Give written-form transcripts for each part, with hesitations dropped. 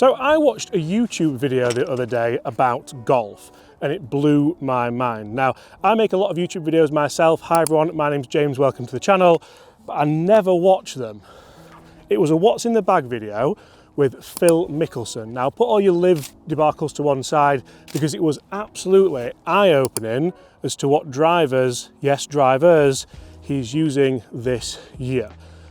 So I watched a YouTube video the other day about golf and it blew my mind. Now, I make a lot of YouTube videos myself. Hi everyone, my name's James, welcome to the channel, but I never watch them. It was a what's in the bag video with Phil Mickelson. Now put all your live debacles to one side because it was absolutely eye-opening as to what drivers, yes drivers, he's using this year.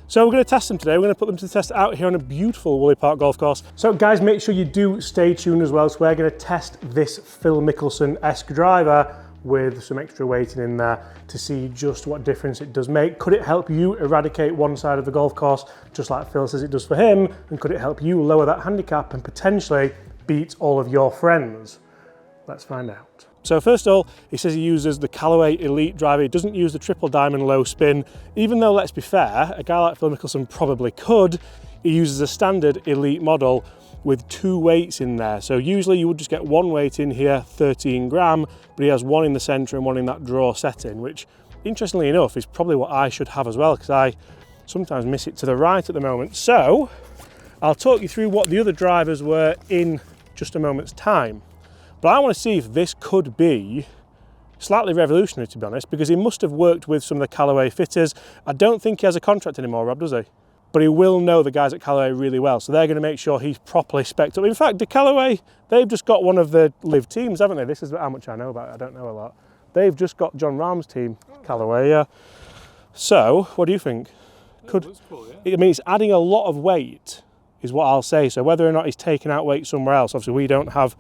So we're going to test them today. We're going to put them to the test out here on a beautiful Woolley Park golf course. So guys, make sure you do stay tuned as well. So we're going to test this Phil Mickelson-esque driver with some extra weighting in there to see just what difference it does make. Could it help you eradicate one side of the golf course, just like Phil says it does for him? And could it help you lower that handicap and potentially beat all of your friends? Let's find out. So first of all, he says he uses the Callaway Elite driver. He doesn't use the triple diamond low spin, even though, let's be fair, a guy like Phil Mickelson probably could. He uses a standard Elite model with two weights in there. So usually you would just get one weight in here, 13 gram, but he has one in the center and one in that draw setting, which interestingly enough is probably what I should have as well, because I sometimes miss it to the right at the moment. So I'll talk you through what the other drivers were in just a moment's time. But I want to see if this could be slightly revolutionary, to be honest, because he must have worked with some of the Callaway fitters. I don't think he has a contract anymore, Rob, does he? But he will know the guys at Callaway really well, so they're going to make sure he's properly spec'd up. In fact, the Callaway, they've just got one of the live teams, haven't they? This is how much I know about it. I don't know a lot. They've just got John Rahm's team, Callaway, yeah. So, what do you think? Could, yeah, cool, yeah. I mean, it's adding a lot of weight, is what I'll say. So whether or not he's taking out weight somewhere else, obviously we don't have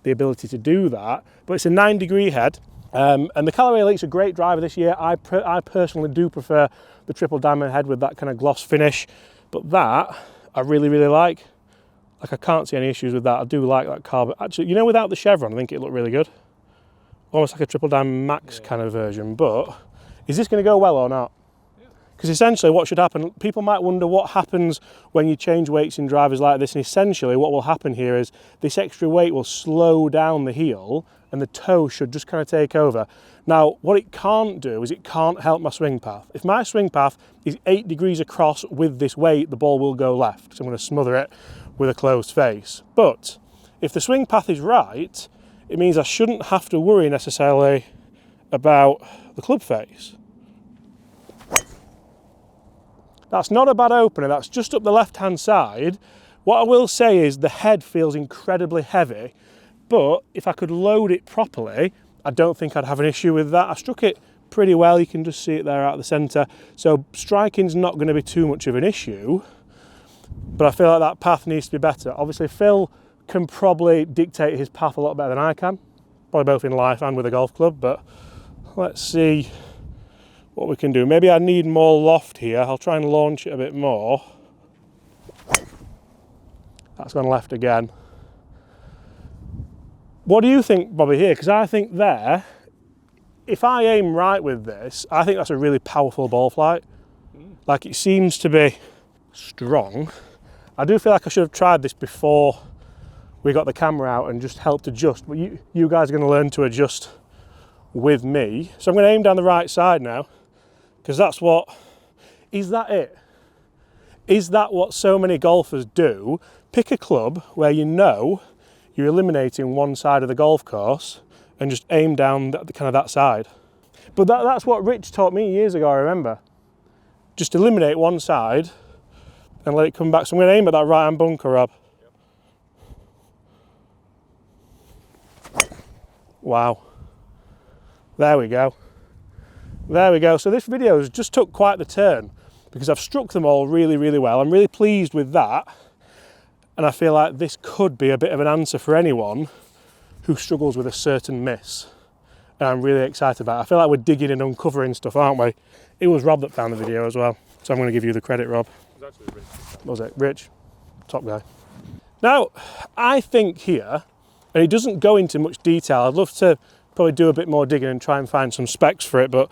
the ability to do that, but it's a 9-degree head, and the Callaway Elite's a great driver this year. I personally do prefer the triple diamond head with that kind of gloss finish, but that I really like. Like, I can't see any issues with that. I do like that carbon. Actually, you know, without the chevron, I think it looked really good. Almost like a triple diamond max kind of version, but is this going to go well or not? Because essentially what should happen, people might wonder what happens when you change weights in drivers like this, and essentially what will happen here is this extra weight will slow down the heel and the toe should just kind of take over. Now, what it can't do is it can't help my swing path. If my swing path is 8 degrees across with this weight, the ball will go left, so I'm going to smother it with a closed face. But if the swing path is right, it means I shouldn't have to worry necessarily about the club face. That's not a bad opener, that's just up the left-hand side. What I will say is the head feels incredibly heavy, but if I could load it properly, I don't think I'd have an issue with that. I struck it pretty well, you can just see it there out of the centre. So striking's not going to be too much of an issue, but I feel like that path needs to be better. Obviously, Phil can probably dictate his path a lot better than I can, probably both in life and with a golf club, but let's see what we can do. Maybe I need more loft here. I'll try and launch it a bit more. That's gone left again. What do you think, Bobby, here? Because I think there, if I aim right with this, I think that's a really powerful ball flight. Like, it seems to be strong. I do feel like I should have tried this before we got the camera out and just helped adjust, but you guys are going to learn to adjust with me. So I'm going to aim down the right side now, because that's what, is that it? Is that what so many golfers do? Pick a club where you know you're eliminating one side of the golf course and just aim down kind of that side. But that's what Rich taught me years ago, I remember. Just eliminate one side and let it come back. So I'm going to aim at that right-hand bunker, Rob. Wow. There we go. There we go. So this video has just took quite the turn because I've struck them all really well. I'm really pleased with that. And I feel like this could be a bit of an answer for anyone who struggles with a certain miss. And I'm really excited about it. I feel like we're digging and uncovering stuff, aren't we? It was Rob that found the video as well. So I'm going to give you the credit, Rob. It was actually Rich. Was it? Rich? Top guy. Now, I think here, and it doesn't go into much detail, I'd love to probably do a bit more digging and try and find some specs for it, but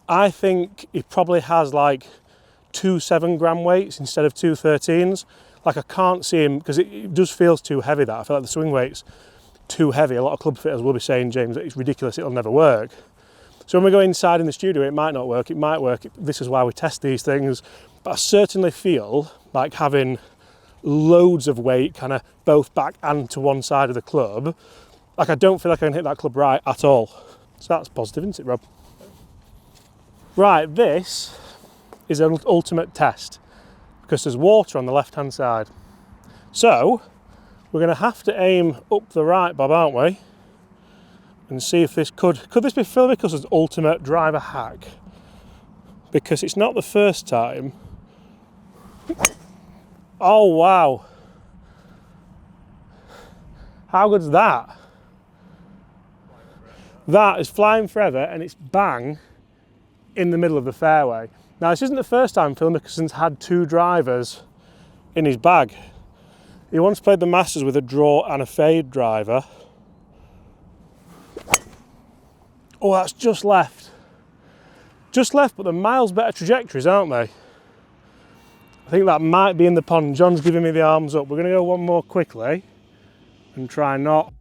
I think it probably has like 2 7-gram weights instead of 2 13s. Like, I can't see him, because it just feels too heavy, that. I feel like the swing weight's too heavy. A lot of club fitters will be saying, James, that it's ridiculous, it'll never work. So when we go inside in the studio, it might not work, it might work. This is why we test these things. But I certainly feel like having loads of weight kind of both back and to one side of the club, like I don't feel like I can hit that club right at all. So that's positive, isn't it, Rob? Right, this is an ultimate test because there's water on the left-hand side. So we're going to have to aim up the right, Bob, aren't we? And see if this could this be Phil Mickelson's ultimate driver hack? Because it's not the first time. Oh wow. How good's that? That is flying forever and it's bang in the middle of the fairway. Now this isn't the first time Phil Mickelson's had two drivers in his bag. He once played the Masters with a draw and a fade driver. Oh, that's just left. Just left, but they're miles better trajectories, aren't they? I think that might be in the pond. John's giving me the arms up. We're going to go one more quickly and try not.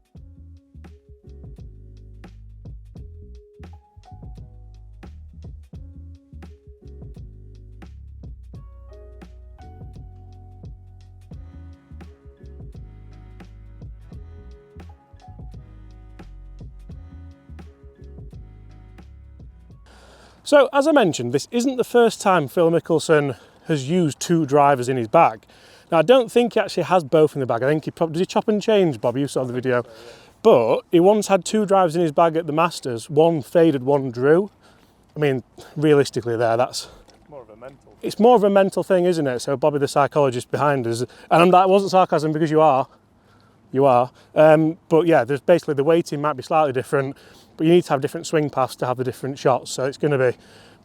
So, as I mentioned, this isn't the first time Phil Mickelson has used two drivers in his bag. Now, I don't think he actually has both in the bag. I think does he chop and change, Bob? You saw the video. But he once had two drivers in his bag at the Masters. One faded, one drew. I mean, realistically there, it's more of a mental thing, isn't it? So Bobby, the psychologist behind us, and that wasn't sarcasm because you are. But yeah, there's basically the weighting might be slightly different, but you need to have different swing paths to have the different shots. So it's going to be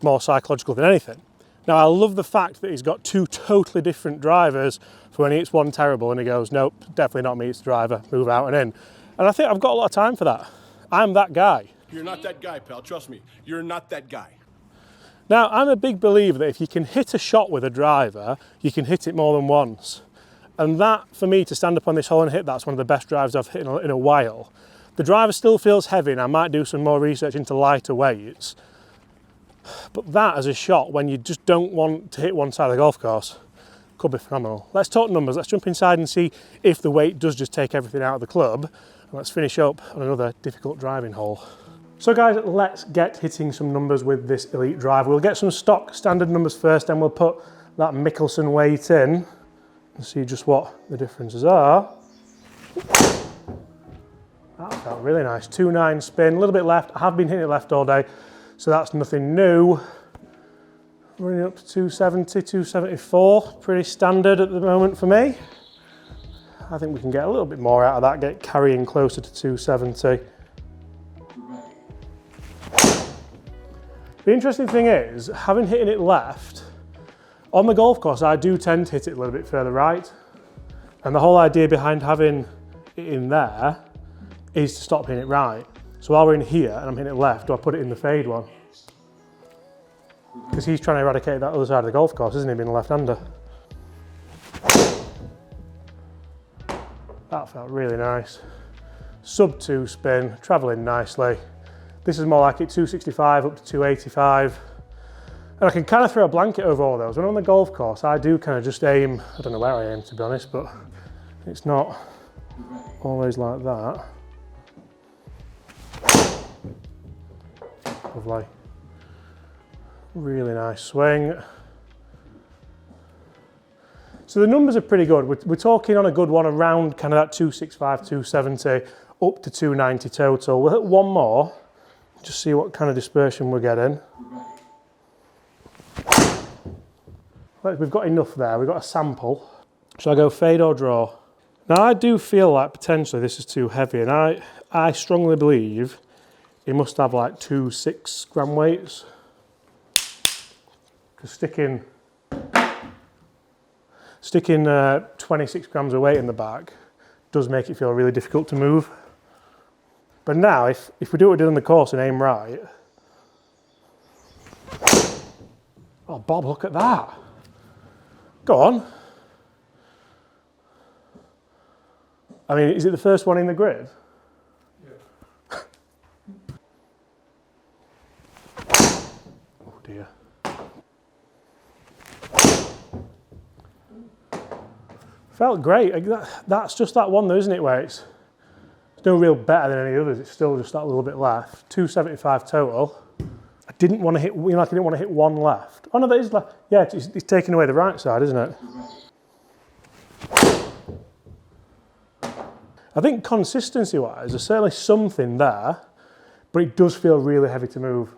more psychological than anything. Now, I love the fact that he's got two totally different drivers for when he hits one terrible and he goes, nope, definitely not me, it's the driver, move out and in. And I think I've got a lot of time for that. I'm that guy. You're not that guy, pal. Trust me, you're not that guy. Now, I'm a big believer that if you can hit a shot with a driver, you can hit it more than once. And that, for me, to stand up on this hole and hit, that's one of the best drives I've hit in a while. The driver still feels heavy, and I might do some more research into lighter weights. But that as a shot, when you just don't want to hit one side of the golf course, could be phenomenal. Let's talk numbers. Let's jump inside and see if the weight does just take everything out of the club. And let's finish up on another difficult driving hole. So guys, let's get hitting some numbers with this Elite driver. We'll get some stock standard numbers first, and we'll put that Mickelson weight in and see just what the differences are. That felt really nice. 2.9 spin, a little bit left. I have been hitting it left all day, so that's nothing new. Running up to 270, 274, pretty standard at the moment for me. I think we can get a little bit more out of that, get carrying closer to 270. The interesting thing is, having hitting it left, on the golf course I do tend to hit it a little bit further right. And the whole idea behind having it in there is to stop hitting it right. So while we're in here and I'm hitting it left, do I put it in the fade one? Because he's trying to eradicate that other side of the golf course, isn't he, being a left-hander? That felt really nice. Sub 2 spin, travelling nicely. This is more like it, 265 up to 285. And I can kind of throw a blanket over all those. When I'm on the golf course, I do kind of just aim, I don't know where I aim to be honest, but it's not always like that. Lovely. Really nice swing. So the numbers are pretty good. We're talking on a good one around kind of that 265, 270, up to 290 total. We'll hit one more, just see what kind of dispersion we're getting. We've got enough there, we've got a sample. Shall I go fade or draw? Now I do feel like potentially this is too heavy, and I strongly believe it must have like 2 6-gram weights. Because sticking 26 grams of weight in the bag does make it feel really difficult to move. But now, if we do what we did on the course and aim right, oh Bob, look at that. Go on. I mean, is it the first one in the grid? Yeah. Oh dear. felt great. That's just that one though, isn't it, where it's no real better than any others. It's still just that little bit left. 275 total. I didn't want to hit, like I didn't want to hit one left. Oh no, that is left. Yeah, it's taking away the right side, isn't it? I think consistency-wise, there's certainly something there, but it does feel really heavy to move.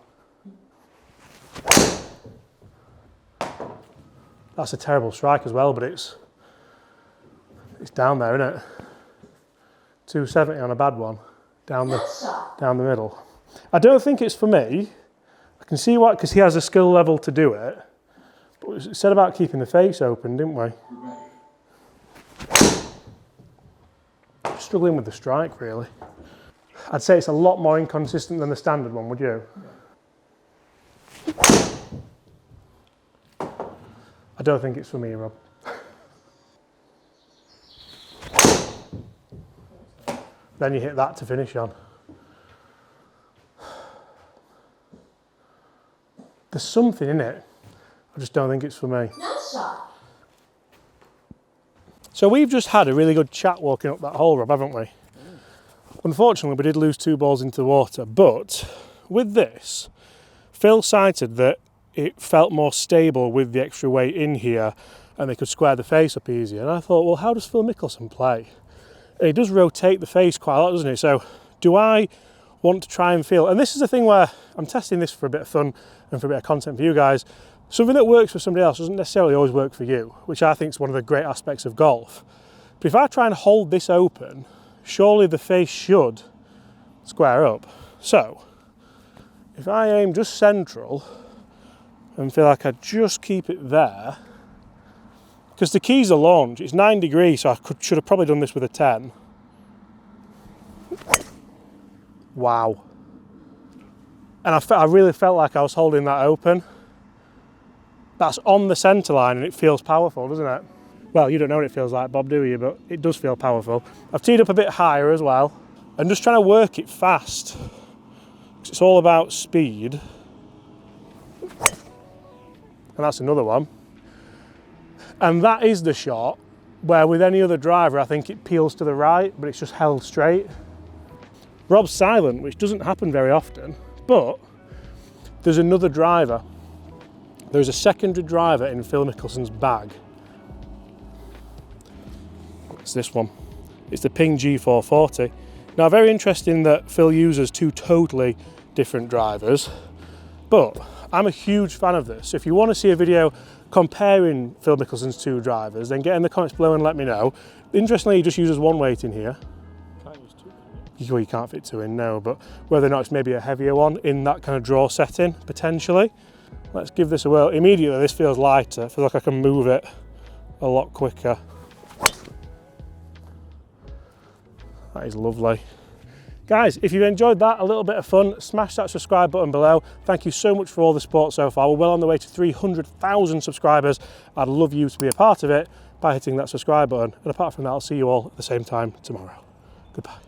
That's a terrible strike as well, but it's down there, isn't it? 270 on a bad one, down the middle. I don't think it's for me. I can see why, because he has a skill level to do it. But we said about keeping the face open, didn't we? Struggling with the strike, really. I'd say it's a lot more inconsistent than the standard one, would you? I don't think it's for me, Rob. Then you hit that to finish on. There's something in it. I just don't think it's for me. So we've just had a really good chat walking up that hole, Rob, haven't we? Unfortunately, we did lose 2 balls into the water, but with this, Phil cited that it felt more stable with the extra weight in here and they could square the face up easier. And I thought, well, how does Phil Mickelson play? And he does rotate the face quite a lot, doesn't he? So do I want to try and feel, and this is a thing where I'm testing this for a bit of fun and for a bit of content for you guys. Something that works for somebody else doesn't necessarily always work for you, which I think is one of the great aspects of golf. But if I try and hold this open, surely the face should square up. So if I aim just central and feel like I just keep it there, because the key's a launch, it's 9 degrees, so I should have probably done this with a 10. Wow. And I really felt like I was holding that open. That's on the centre line and it feels powerful, doesn't it? Well, you don't know what it feels like, Bob, do you? But it does feel powerful. I've teed up a bit higher as well. I'm just trying to work it fast. It's all about speed. And that's another one. And that is the shot where with any other driver, I think it peels to the right, but it's just held straight. Rob's silent, which doesn't happen very often, but there's another driver. There's a secondary driver in Phil Mickelson's bag. It's this one. It's the Ping G440. Now, very interesting that Phil uses 2 totally different drivers, but I'm a huge fan of this. So if you want to see a video comparing Phil Mickelson's 2 drivers, then get in the comments below and let me know. Interestingly, he just uses 1 weight in here. Can't use 2 in here. Well, you can't fit 2 in, no, but whether or not it's maybe a heavier one in that kind of draw setting, potentially. Let's give this a whirl. Immediately, this feels lighter. I feel like I can move it a lot quicker. That is lovely. Guys, if you've enjoyed that, a little bit of fun, smash that subscribe button below. Thank you so much for all the support so far. We're well on the way to 300,000 subscribers. I'd love you to be a part of it by hitting that subscribe button. And apart from that, I'll see you all at the same time tomorrow. Goodbye.